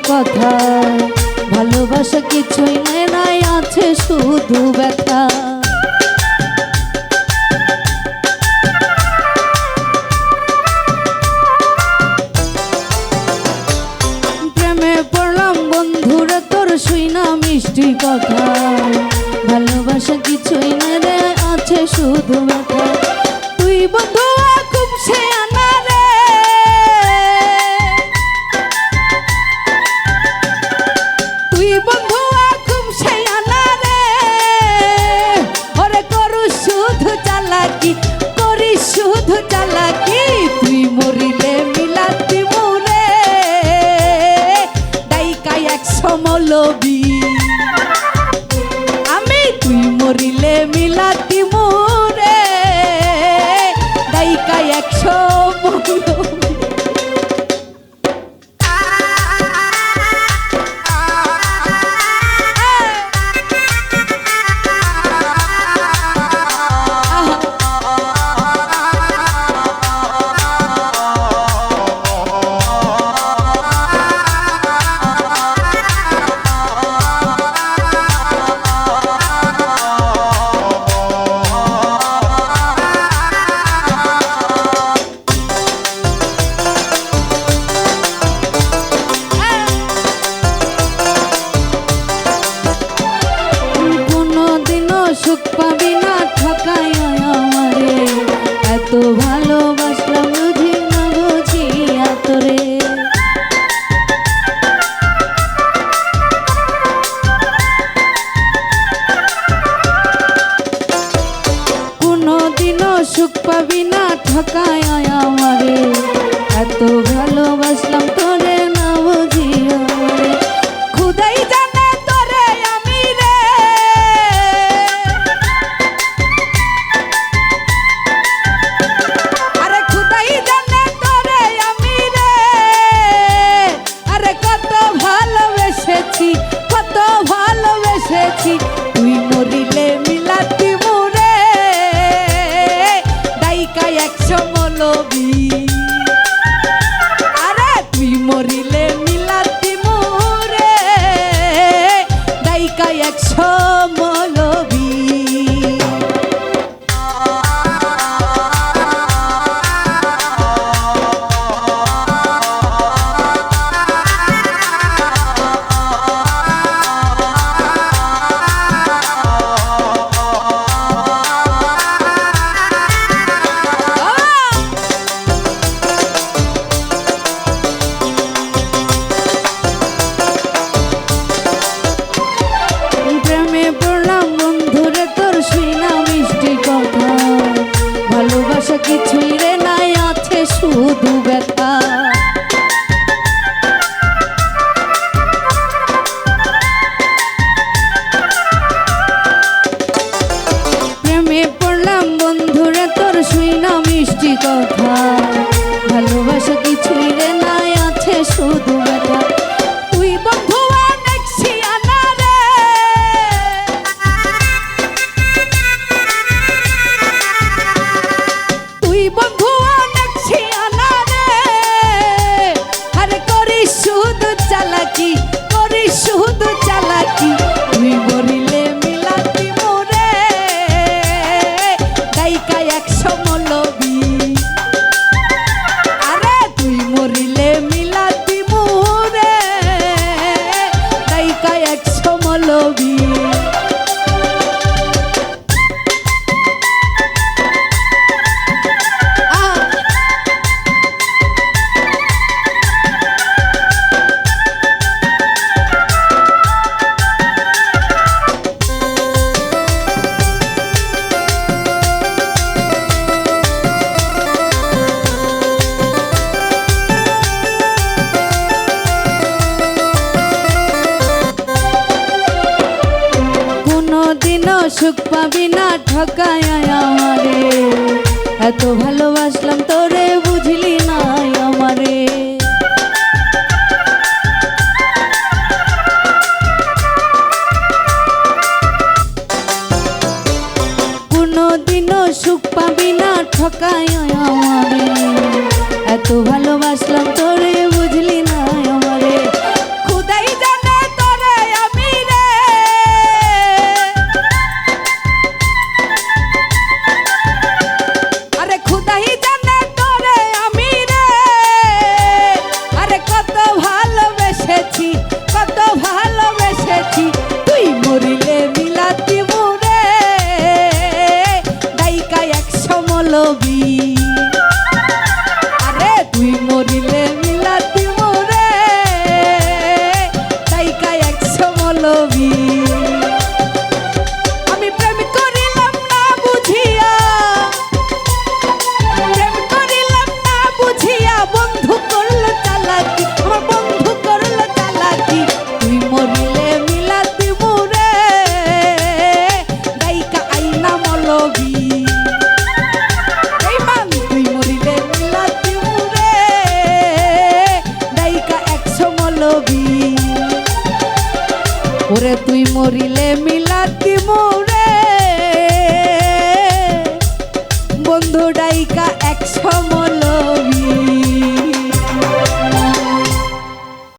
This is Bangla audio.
কথা ভালোবাসা কিছুই নাই আছে শুধু ব্যথা। প্রেমে পড়লাম বন্ধুরা তোর শুইনা মিষ্টি কথা ভালোবাসা কিছুই নাই আছে শুধু ব্যথা। তুই বন্ধু খুব শেয়ানা রে, তুই বন্ধু খুব শেয়ানা রে, ওরে করু শুধু চালাকি, করি শুধু চালাকি। তুই মরিলে মিলাতি মোরে দাইকাই একশো মৌলবি, আমি তুই মরিলে মিলাতি মোরে দাইকাই একশো মৌলবি। চালাকি করিস শুধু চালাকি তুই মরিলে মিলাতি মোরে গায়িকা 100 মৌলবি আরে তুই মরিলে মিলাতি মোরে গায়িকা 100 মৌলবি সুখ পাবি না ঠকায় আমারে এত ভালোবাসলাম তোরে বুঝলি না আমারে কোনদিনও সুখ পাবি না ঠকায় আমারে এত ভালোবাসলাম তোরে বুঝলি না আমারে খুদাই জানে তোরে আমি রে আরে খুদাই জানে তোরে আমি রে আরে কত ভালোবেসেছি তুই মরিলে মিলাতি মোরে গায়িকা 100 মৌলবি আরে তুই মরিলে মিলাতি মোরে গায়িকা 100 মৌলবি আমি প্রেম করিলাম না বুঝিয়া বন্ধু করলো চালাকি আমার বন্ধু করলো চালাকি তুই মরিলে মিলাতি মোরে গায়িকা আইনা মৌলবি এই মান তুই মরিলে মিলাতি মোরে গায়িকা 100 মৌলবি ওরে তুই মরিলে মিলাতি মোরে